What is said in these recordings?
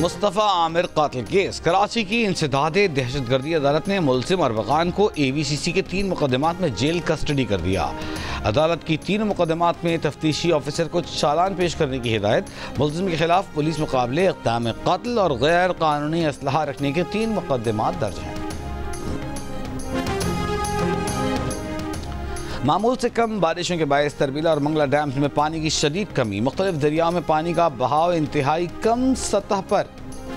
मुस्तफ़ा आमिर कातिल केस। कराची की इंसदादे दहशतगर्दी अदालत ने मुलजिम अरबकान को AVCC के 3 मुकदमात में जेल कस्टडी कर दिया। अदालत की 3 मुकदमात में तफ्तीशी ऑफिसर को चालान पेश करने की हिदायत। मुलजिम के खिलाफ पुलिस मुकाबले इक़दाम कत्ल और गैर कानूनी असलहा रखने के 3 मुकदमात दर्ज हैं। मामूल से कम बारिशों के बायस तरबीला और मंगला डैम्स में पानी की शदीद कमी। मुख्तलिफ दरियाओं में पानी का बहाव इंतहाई कम सतह पर।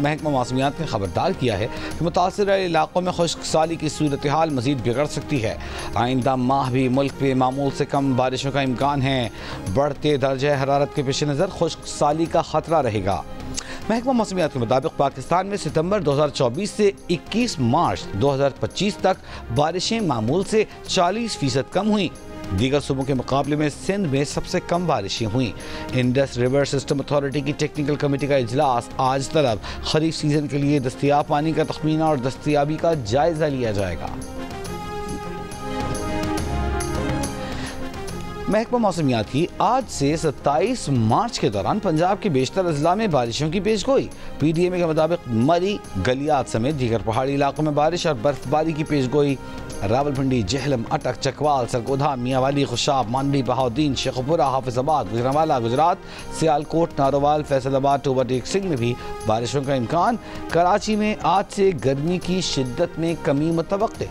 महकमा मौसमियात ने खबरदार किया है कि मुतासर इलाकों में खुश्क साली की सूरत हाल मजीद बिगड़ सकती है। आइंदा माह भी मुल्क में मामूल से कम बारिशों का इम्कान है। बढ़ते दर्जा हरारत के पेश नज़र खुश्क साली का खतरा रहेगा। महकमा मौसमियात के मुताबिक पाकिस्तान में सितंबर 2024 से 21 मार्च 2025 तक बारिशें मामूल से 40% कम हुई। दीगर सूबों के मुकाबले में सिंध में सबसे कम बारिशें हुई। इंडस रिवर सिस्टम अथॉरिटी की टेक्निकल कमेटी का इजलास आज तलब खरीफ सीजन के लिए दस्तयाब पानी का तखमीना और दस्तयाबी का जायजा लिया जाएगा। महकमा मौसमियात की आज से 27 मार्च के दौरान पंजाब के बेशतर अजला में बारिशों की पेशगोई। PDMA के मुताबिक मरी, गलियात समेत दीगर पहाड़ी इलाकों में बारिश और बर्फबारी की पेशगोई। रावलपिंडी, जेहलम, अटक, चकवाल, सरगोधा, मियांवाली, खुशाब, मांडवी, बहाउद्दीन, शेखपुरा, हाफिजाबाद, गुजरांवाला, गुजरात, सियालकोट, नारोवाल, फैसलाबाद, ओवरटेक सिंह में भी बारिशों का इम्कान। कराची में आज से गर्मी की शिद्दत में कमी मुतवक्के।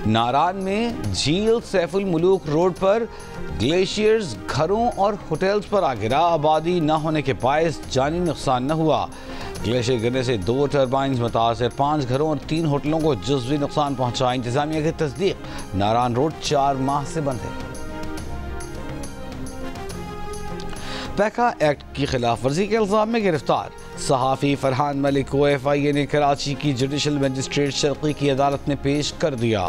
नारान में झील सैफुल मुलूक रोड पर ग्लेशियर्स घरों और होटल्स पर आ गिरा। आबादी न होने के बायस जानी नुकसान न हुआ। ग्लेशियर गिरने से 2 टर्बाइन्स मुतासर, 5 घरों और 3 होटलों को जुज़वी नुकसान पहुंचा। इंतजामिया की तस्दीक, नारान रोड 4 माह से बंद है। पैका एक्ट की खिलाफ वर्जी के इल्जाम में गिरफ्तार सहाफ़ी फरहान मलिक को FIA ने कराची की जुडिशल मजिस्ट्रेट शर्की की अदालत में पेश कर दिया।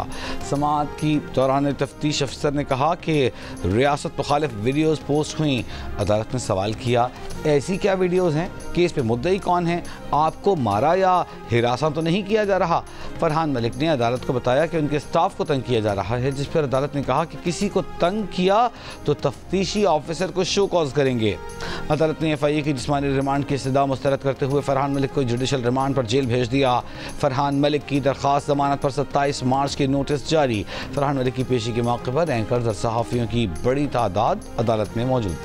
समाअत की दौरान तफ्तीश अफसर ने कहा कि रियासत मुखालिफ वीडियोज़ पोस्ट हुई। अदालत ने सवाल किया, ऐसी क्या वीडियोज़ हैं? केस पे मुद्दई कौन है? आपको मारा या हिरासा तो नहीं किया जा रहा? फरहान मलिक ने अदालत को बताया कि उनके स्टाफ को तंग किया जा रहा है, जिस पर अदालत ने कहा कि किसी को तंग किया तो तफ्तीशी ऑफिसर को शो कॉज करेंगे। अदालत ने FIA की जिस्मानी रिमांड की इस्तदा मुस्तरद करते हुए फरहान मलिक को जुडिशल रिमांड पर जेल भेज दिया। फरहान मलिक की दरख्वास्त जमानत पर 27 मार्च के नोटिस जारी। फरहान मलिक की पेशी के मौके पर एंकर्स और सहाफ़ियों की बड़ी तादाद अदालत में मौजूद।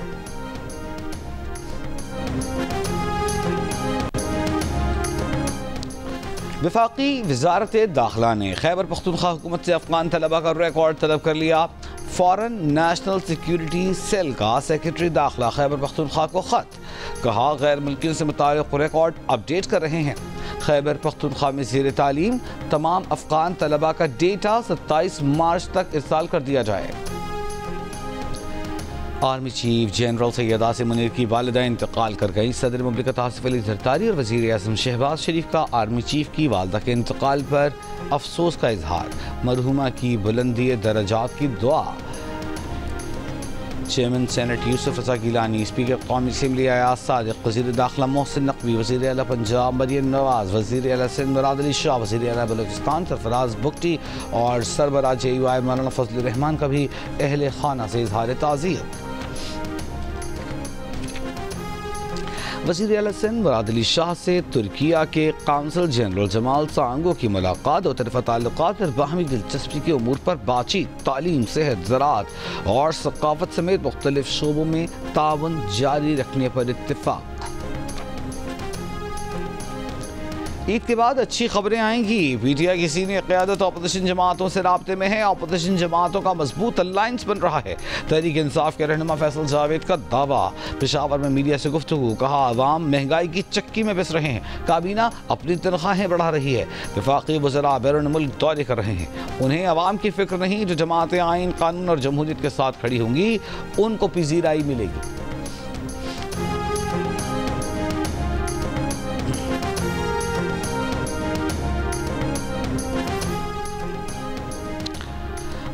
वफाकी वजारत दाखिला ने खैबर पख्तूनख्वा हुकूमत से अफगान तलबा का रिकॉर्ड तलब कर लिया। फॉरेन नेशनल सिक्योरिटी सेल का सेक्रेटरी दाखिला खैबर पख्तूनख्वा को खत। कहा, गैर मुल्कियों से मुताल्लिक़ रिकॉर्ड अपडेट कर रहे हैं। खैबर पख्तूनख्वा में ज़ेर तालीम तमाम अफगान तलबा का डेटा 27 मार्च तक इरसाल कर दिया जाए। Army chief general Syed Asim Munir की वालिदा इंतकाल कर गई। सदर मुमलिकत आसिफ अली ज़रदारी और वज़ीर आज़म शहबाज शरीफ का आर्मी चीफ की वालिदा के इंतकाल पर अफसोस का इजहार। मरहुमा की बुलंदी दरजात की दुआ। चेयरमैन सेनेट यूसुफ रज़ा गिलानी, स्पीकर कौमी असम्बली अयाज सादिक, वज़ीर दाखिला मोहसिन नकवी, वज़ीर आला पंजाब मरियम नवाज, वज़ीर आला सिंध मुराद अली शाह, वज़ीर आला बलूचिस्तान सरफराज बुगटी और सरबराह JUI मौलाना फजलुर रहमान का भी अहले खाना से इजहार ताज़ियत। वज़ीर आला सिंध मुराद अली शाह से तुर्किया के काउंसल जनरल जमाल सांगो की मुलाकात। दो तरफ़ा ताल्लुकात और बाहमी दिलचस्पी के उमूर पर बातचीत। तालीम, सेहत, ज़राअत और सकाफत समेत मुख्तलिफ शोबों में ताउन जारी रखने पर इत्तिफाक। ईद के बाद अच्छी खबरें आएंगी। PTI की सीनियर क़यादत अपोजिशन जमातों से राब्ते में है। अपोजिशन जमातों का मजबूत अलायंस बन रहा है। तहरीक इंसाफ के रहनुमा फैसल जावेद का दावा। पेशावर में मीडिया से गुफ्तगू। कहा, अवाम महंगाई की चक्की में पिस रहे हैं। काबीना अपनी तनख्वाहें बढ़ा रही है। वफाकी वज़रा बैरून मुल्क दौरे कर रहे हैं। उन्हें अवाम की फिक्र नहीं। जो जमातें आइन, कानून और जमहूरियत के साथ खड़ी होंगी उनको पजीराई मिलेगी।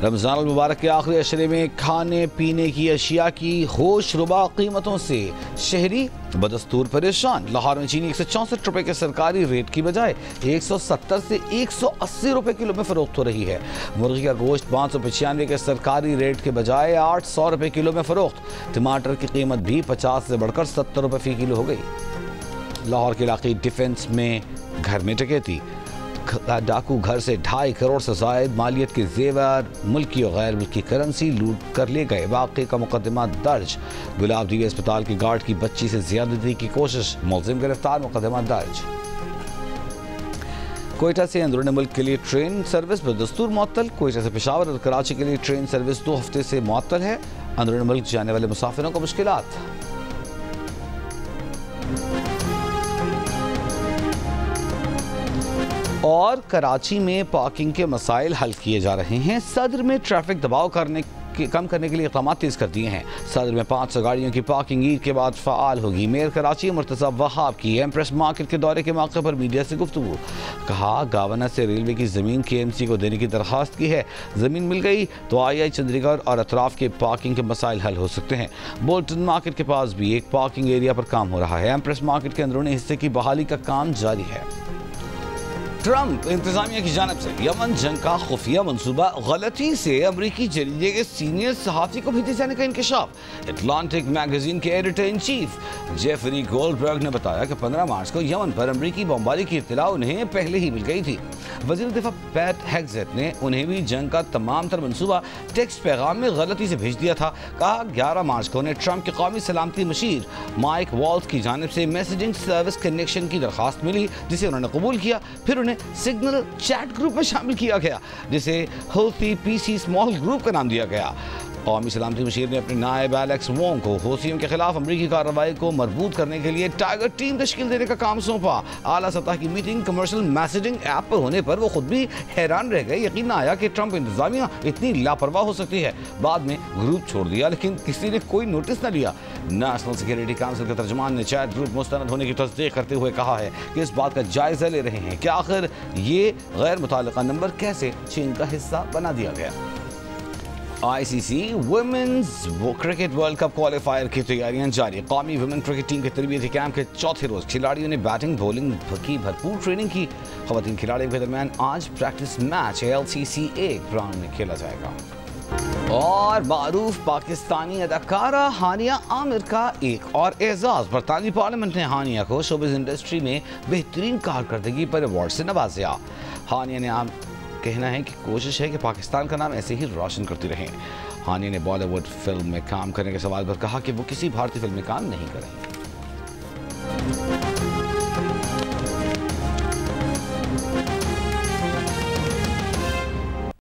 रमज़ान मुबारक के आखिरी अशरे में खाने पीने की अशिया की होशरुबा कीमतों से शहरी बदस्तूर परेशान। लाहौर में चीनी 164 रुपए के सरकारी रेट की बजाय 170 से 180 रुपए किलो में फरोख्त हो रही है। मुर्गी का गोश्त 595 के सरकारी रेट के बजाय 800 रुपए किलो में फरोख्त। टमाटर की कीमत भी 50 से बढ़कर 70 रुपए फी किलो हो गई। लाहौर के इलाके डिफेंस में घर में डकैती। डाकू घर से 2.5 करोड़ से ज़ायद मालियत के जेवर, मुल्की और गैर मुल्की करेंसी लूट कर ले गए। वाक़े का मुकदमा दर्ज। गुलाब डी अस्पताल के गार्ड की बच्ची से ज्यादती की कोशिश, मुलजिम गिरफ्तार, मुकदमा दर्ज। कोयटा से अंदरूनी मुल्क के लिए ट्रेन सर्विस बदस्तूर मुअत्तल। कोयटा से पेशावर और कराची के लिए ट्रेन सर्विस 2 हफ्ते से मुअत्तल है। अंदरूनी मुल्क जाने वाले मुसाफिरों को मुश्किलात। और कराची में पार्किंग के मसाइल हल किए जा रहे हैं। सदर में ट्रैफिक दबाव कम करने के लिए इक़दाम तेज़ कर दिए हैं। सदर में 500 गाड़ियों की पार्किंग ईद के बाद फ़ाल होगी। मेयर कराची मुर्तज़ा वहाब की एम्प्रेस मार्केट के दौरे के मौके पर मीडिया से गुफ्तगू। कहा गवर्नर से रेलवे की ज़मीन KMC को देने की दरख्वास्त की है। ज़मीन मिल गई तो आई चंद्रीगढ़ और अतराफ़ के पार्किंग के मसाइल हल हो सकते हैं। बोल्टन मार्केट के पास भी एक पार्किंग एरिया पर काम हो रहा है। एम्प्रेस मार्केट के अंदरूनी हिस्से की बहाली का काम जारी है। ट्रंप इंतजामिया की जानिब से यमन जंग का खुफिया मंसूबा गलती से अमरीकी जरीदे के सीनियर सहाफ़ी को भेजे जाने का इंकशाफ। अटलांटिक मैगजीन के editor in chief Jeffrey Goldberg ने बताया कि 15 मार्च को यमन पर अमरीकी बमबारी की इत्तला उन्हें पहले ही मिल गई थी। वज़ीर दिफा पैट हेग्सेट ने उन्हें भी जंग का तमाम तर मंसूबा टेक्स्ट पैगाम में गलती से भेज दिया था। कहा 11 मार्च को उन्हें ट्रंप के कौमी सलामती मशीर माइक वॉल्स की जानिब से मैसेजिंग सर्विस कनेक्शन की दरख्वास्त मिली, जिसे उन्होंने कबूल किया। फिर उन्हें सिग्नल चैट ग्रुप में शामिल किया गया, जिसे हूथी PC स्मॉल ग्रुप का नाम दिया गया। कौमी सलामती मशीर ने अपने नायब एलेक्स वोंग को हूथियों के खिलाफ अमरीकी कार्रवाई को मजबूत करने के लिए टाइगर टीम तश्कील देने का काम सौंपा। आला सतह की मीटिंग कमर्शियल मैसेजिंग ऐप पर होने पर वो खुद भी हैरान रह गए। यकीन ना आया कि ट्रंप इंतजामिया इतनी लापरवाह हो सकती है। बाद में ग्रुप छोड़ दिया, लेकिन किसी ने कोई नोटिस न लिया। नेशनल सिक्योरिटी काउंसिल के तर्जुमान ने चैट ग्रुप मुस्तनद होने की तस्दीक करते हुए कहा है कि इस बात का जायजा ले रहे हैं कि आखिर ये गैर मुताल्लिका नंबर कैसे चीन का हिस्सा बना दिया गया। ICC women's cricket world cup qualifier की तैयारियां जारी। कौमी वुमेन क्रिकेट टीम के तरबियती कैंप के चौथे रोज खिलाड़ियों ने बैटिंग बॉलिंग की भरपूर ट्रेनिंग की। खवातीन खिलाड़ियों के दरमियान आज प्रैक्टिस मैच LCCA ग्राउंड में खेला जाएगा। और मारूफ पाकिस्तानी अदाकारा हानिया आमिर का एक और एजाज। बरतानवी पार्लियामेंट ने हानिया को शोबिज़ इंडस्ट्री में बेहतरीन कारकर्दगी पर अवार्ड से नवाजा। हानिया ने कहना है कि कोशिश है कि पाकिस्तान का नाम ऐसे ही रोशन करती रहे। हानिया ने बॉलीवुड फिल्म में काम करने के सवाल पर कहा कि वो किसी भारतीय फिल्म में काम नहीं करेंगे।